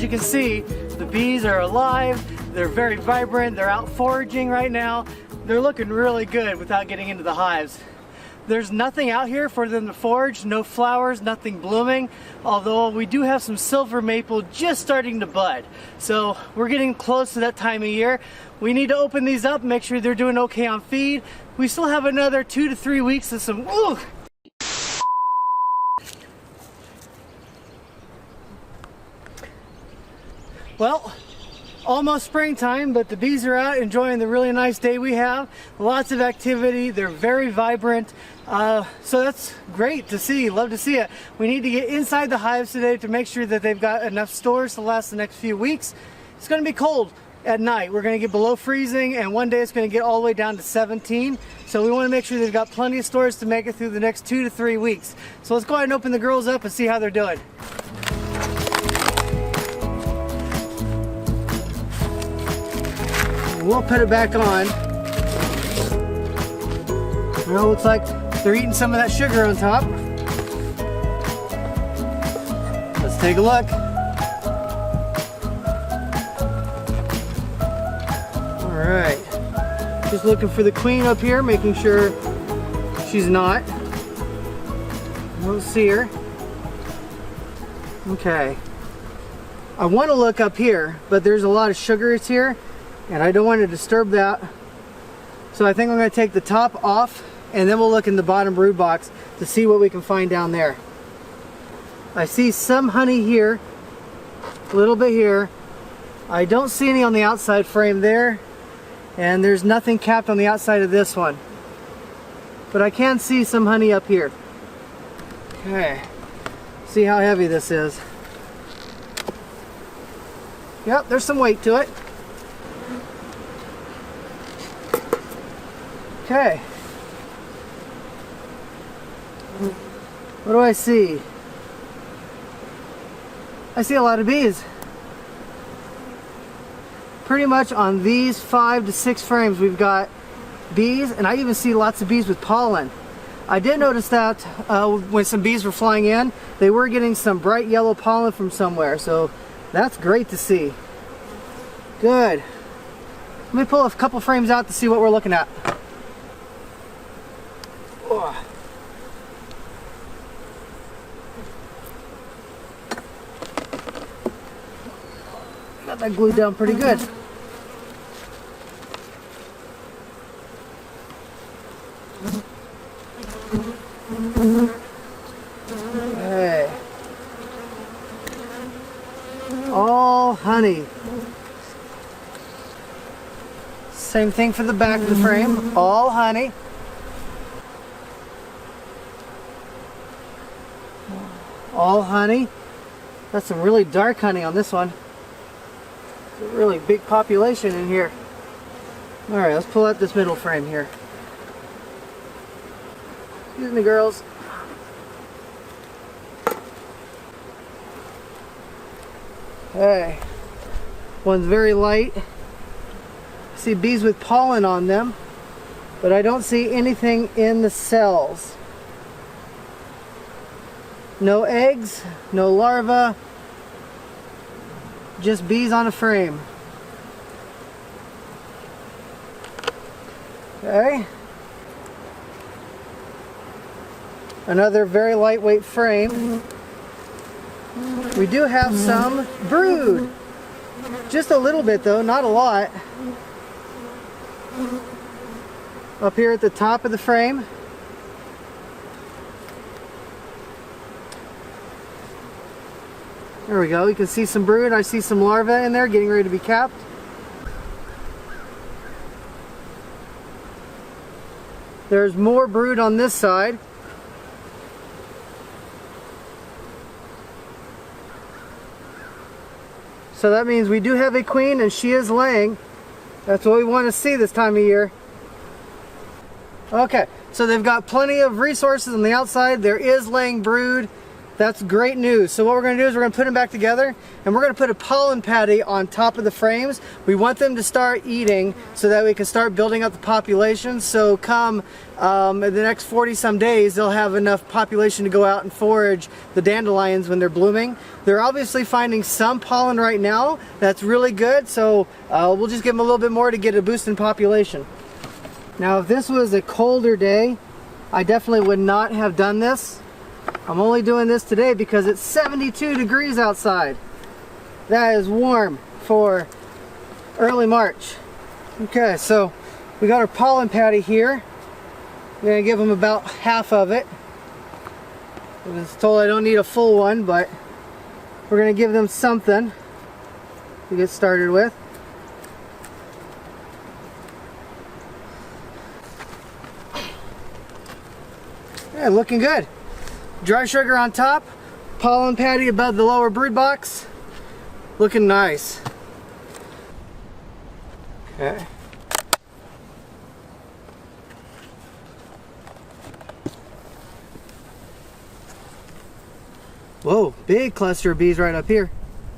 as you can see, the bees are alive. They're very vibrant. They're out foraging right now. They're looking really good without getting into the hives. There's nothing out here for them to forage, no flowers, nothing blooming, although we do have some silver maple just starting to bud. So we're getting close to that time of year. We need to open these up, make sure they're doing okay on feed. We still have another 2 to 3 weeks of some, ooh. Well, almost springtime, but the bees are out enjoying the really nice day we have. Lots of activity. They're very vibrant. So that's great to see. Love to see it. We need to get inside the hives today to make sure that they've got enough stores to last the next few weeks. It's going to be cold at night. We're going to get below freezing, and one day it's going to get all the way down to 17. So we want to make sure they've got plenty of stores to make it through the next 2 to 3 weeks. So let's go ahead and open the girls up and see how they're doing. We'll put it back on. Well, looks like they're eating some of that sugar on top. Let's take a look. All right. Just looking for the queen up here, making sure she's not. Don't see her. Okay. I want to look up here, but there's a lot of sugars here, and I don't want to disturb that. So I think I'm going to take the top off, and then we'll look in the bottom brood box to see what we can find down there. I see some honey here, a little bit here. I don't see any on the outside frame there, and there's nothing capped on the outside of this one. But I can see some honey up here. Okay, see how heavy this is. Yep, there's some weight to it. Okay. What do I see? I see a lot of bees. Pretty much on these 5 to 6 frames we've got bees, and I even see lots of bees with pollen. I did notice that when some bees were flying in, they were getting some bright yellow pollen from somewhere, so that's great to see. Good. Let me pull a couple frames out to see what we're looking at. Oh. Got that glued down pretty good. Hey. All honey. Same thing for the back of the frame. All honey. All honey. That's some really dark honey on this one. A really big population in here. Alright, let's pull out this middle frame here. Excuse me, girls. Hey. One's very light. I see bees with pollen on them, but I don't see anything in the cells. No eggs, no larvae, just bees on a frame. Okay. Another very lightweight frame. We do have some brood. Just a little bit though, not a lot. Up here at the top of the frame. There we go, you can see some brood. I see some larvae in there getting ready to be capped. There's more brood on this side. So that means we do have a queen and she is laying. That's what we want to see this time of year. Okay, so they've got plenty of resources on the outside. There is laying brood. That's great news. So what we're going to do is we're going to put them back together, and we're going to put a pollen patty on top of the frames. We want them to start eating so that we can start building up the population. So come in the next 40 some days, they'll have enough population to go out and forage the dandelions when they're blooming. They're obviously finding some pollen right now. That's really good. So we'll just give them a little bit more to get a boost in population. Now if this was a colder day, I definitely would not have done this. I'm only doing this today because it's 72 degrees outside. That is warm for early March. Okay, so we got our pollen patty here. I'm gonna give them about half of it. I was told I don't need a full one, but we're gonna give them something to get started with. Yeah, looking good. Dry sugar on top, pollen patty above the lower brood box. Looking nice. Okay. Whoa, big cluster of bees right up here.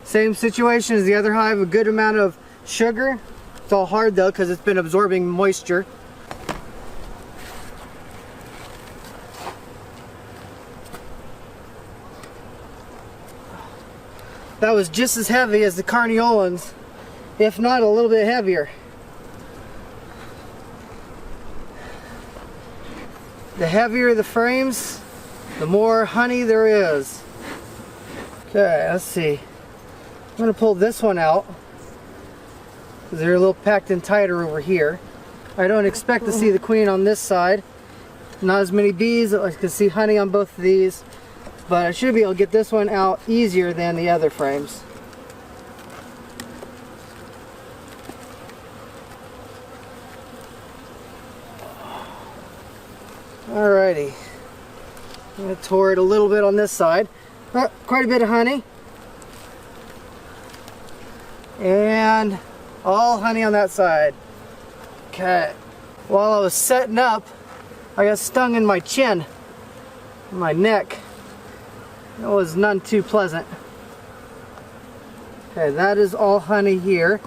Same situation as the other hive, a good amount of sugar. It's all hard though because it's been absorbing moisture. That was just as heavy as the Carniolians, if not a little bit heavier. The heavier the frames, the more honey there is. Okay, let's see. I'm going to pull this one out because they're a little packed in tighter over here. I don't expect to see the queen on this side. Not as many bees. I can see honey on both of these. But I should be able to get this one out easier than the other frames. Alrighty. I'm going to tore it a little bit on this side. Quite a bit of honey. And all honey on that side. Okay. While I was setting up, I got stung in my chin, my neck. It was none too pleasant. Okay, that is all honey here.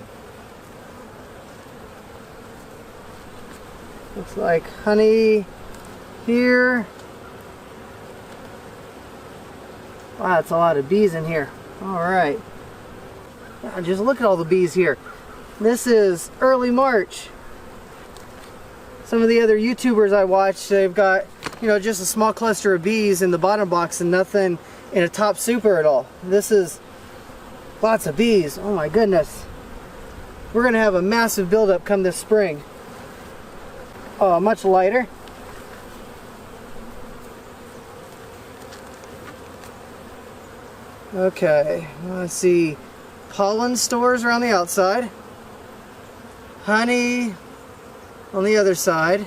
Looks like honey here. Wow, that's a lot of bees in here. Alright. Just look at all the bees here. This is early March. Some of the other YouTubers I watch, they've got, you know, just a small cluster of bees in the bottom box and nothing in a top super at all. This is lots of bees. Oh my goodness. We're going to have a massive buildup come this spring. Oh, much lighter. Okay, let's see. Pollen stores are on the outside. Honey on the other side.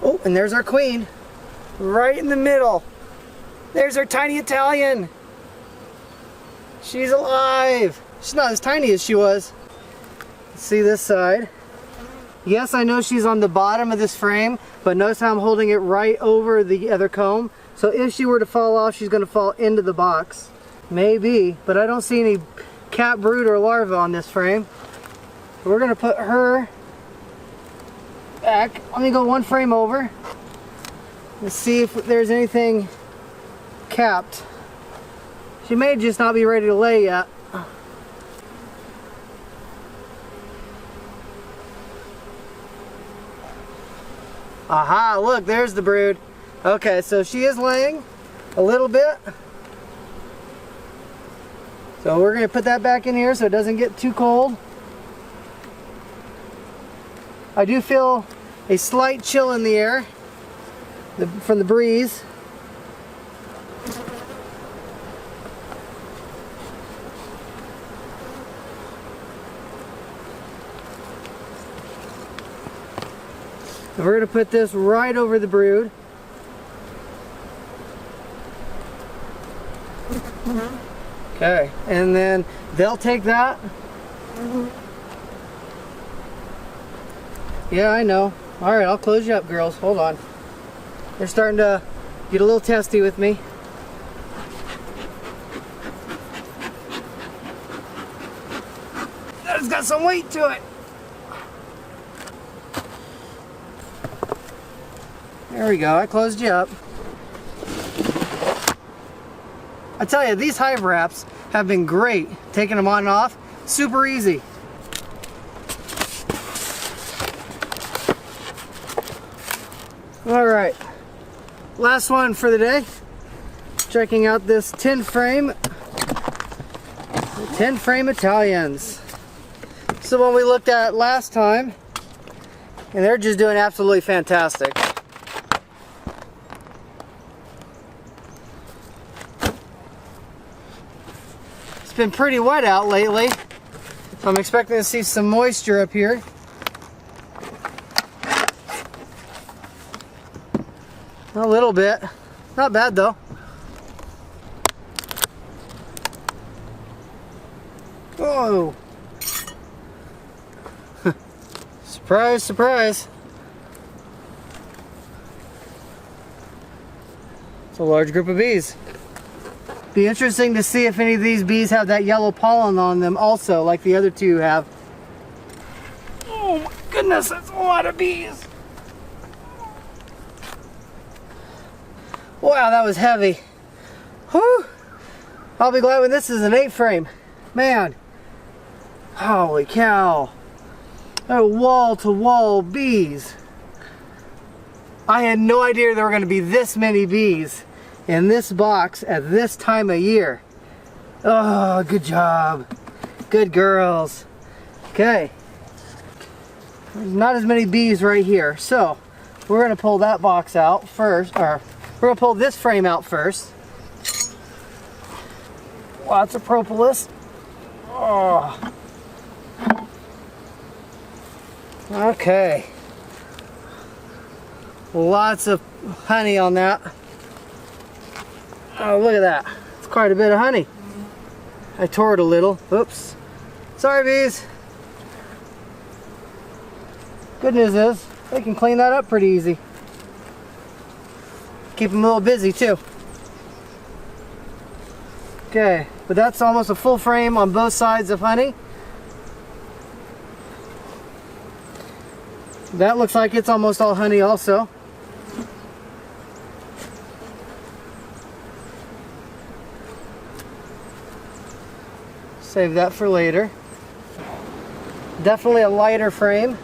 Oh, and there's our queen. Right in the middle. There's our tiny Italian. She's alive. She's not as tiny as she was. Let's see this side. Yes, I know she's on the bottom of this frame, but notice how I'm holding it right over the other comb. So if she were to fall off, she's going to fall into the box. Maybe, but I don't see any cat brood or larva on this frame. So we're going to put her back. Let me go one frame over. Let's see if there's anything capped. She may just not be ready to lay yet. Aha, look, there's the brood. Okay, so she is laying a little bit. So we're going to put that back in here so it doesn't get too cold. I do feel a slight chill in the air from the breeze. And we're going to put this right over the brood. Okay, and then they'll take that. Yeah, I know. Alright, I'll close you up, girls. Hold on. They're starting to get a little testy with me. It's got some weight to it. There we go, I closed you up. I tell you, these hive wraps have been great. Taking them on and off, super easy. All right, last one for the day. Checking out this 10 frame, 10 frame Italians. This is the one we looked at last time, and they're just doing absolutely fantastic. It's been pretty wet out lately, so I'm expecting to see some moisture up here. A little bit, not bad though. Whoa! Surprise, surprise! It's a large group of bees. Be interesting to see if any of these bees have that yellow pollen on them also, like the other two have. Oh my goodness, that's a lot of bees! Wow, that was heavy. Whew! I'll be glad when this is an 8 frame. Man, holy cow. They're wall-to-wall bees. I had no idea there were going to be this many bees in this box at this time of year. Oh, good job. Good girls. Okay. There's not as many bees right here. So, we're going to pull that box out first, or we're going to pull this frame out first. Lots of propolis. Oh. Okay. Lots of honey on that. Oh, look at that. It's quite a bit of honey. I tore it a little. Oops. Sorry, bees. Good news is, they can clean that up pretty easy. Keep them a little busy too. Okay, but that's almost a full frame on both sides of honey. That looks like it's almost all honey also. Save that for later. Definitely a lighter frame.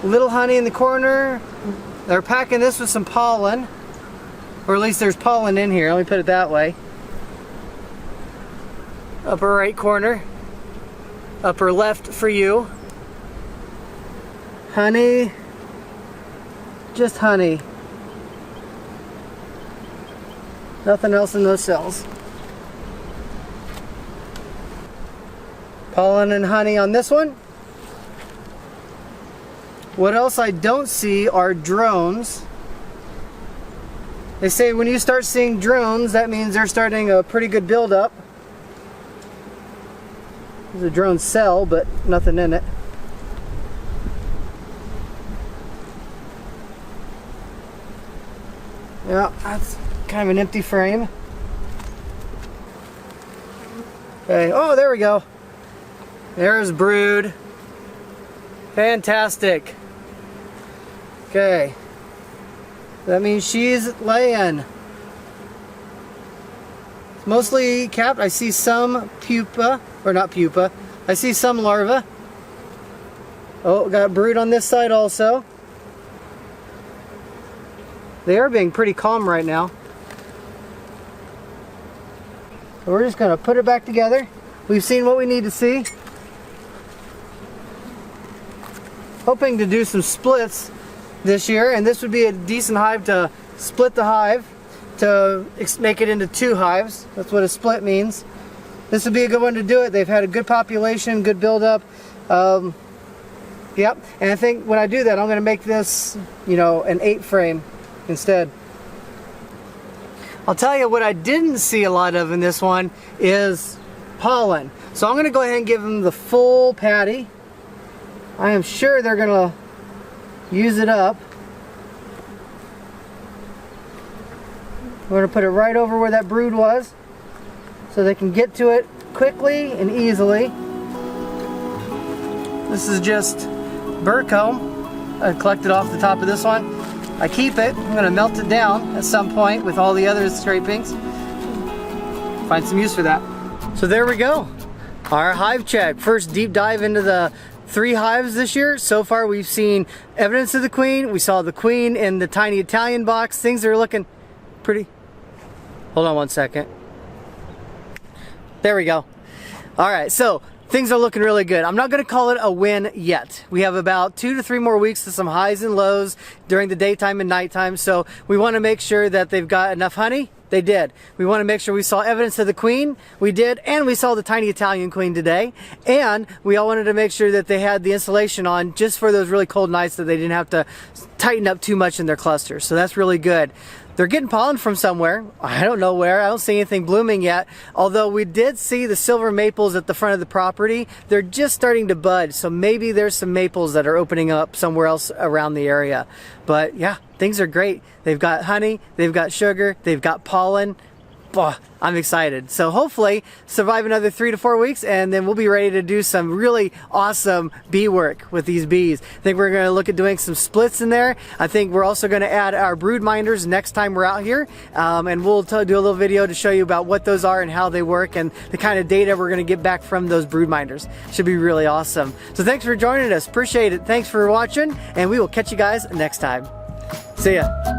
Little honey in the corner. They're packing this with some pollen, or at least there's pollen in here. Let me put it that way. Upper right corner, upper left for you. Honey, just honey. Nothing else in those cells. Pollen and honey on this one. What else I don't see are drones. They say when you start seeing drones, that means they're starting a pretty good buildup. There's a drone cell, but nothing in it. Yeah, that's kind of an empty frame. Okay, oh, there we go. There's brood. Fantastic. Okay. That means she's laying. It's mostly capped. I see some pupa, or not pupa. I see some larvae. Oh, got brood on this side also. They are being pretty calm right now. So we're just going to put it back together. We've seen what we need to see. Hoping to do some splits this year, and this would be a decent hive to split the hive to make it into 2 hives. That's what a split means. This would be a good one to do it. They've had a good population, good buildup. Yep, and I think when I do that, I'm going to make this, you know, an 8 frame instead. I'll tell you what I didn't see a lot of in this one is pollen. So I'm gonna go ahead and give them the full patty. I am sure they're gonna use it up. We're gonna put it right over where that brood was so they can get to it quickly and easily. This is just burr comb. I collected off the top of this one. I keep it. I'm gonna melt it down at some point with all the other scrapings. Find some use for that. So there we go. Our hive check. First deep dive into the 3 hives this year. So far we've seen evidence of the queen. We saw the queen in the tiny Italian box. Things are looking pretty. Hold on one second. There we go. All right, so things are looking really good. I'm not gonna call it a win yet. We have about 2 to 3 more weeks of some highs and lows during the daytime and nighttime. So we wanna make sure that they've got enough honey. They did. We want to make sure we saw evidence of the queen. We did, and we saw the tiny Italian queen today. And we all wanted to make sure that they had the insulation on just for those really cold nights, that they didn't have to tighten up too much in their clusters. So that's really good. They're getting pollen from somewhere. I don't know where. I don't see anything blooming yet. Although we did see the silver maples at the front of the property. They're just starting to bud. So maybe there's some maples that are opening up somewhere else around the area. But yeah, things are great. They've got honey, they've got sugar, they've got pollen. Oh, I'm excited. So hopefully survive another 3 to 4 weeks, and then we'll be ready to do some really awesome bee work with these bees. I think we're going to look at doing some splits in there. I think we're also going to add our brood minders next time we're out here, and we'll do a little video to show you about what those are and how they work and the kind of data we're going to get back from those brood minders. Should be really awesome. So thanks for joining us. Appreciate it. Thanks for watching, and we will catch you guys next time. See ya.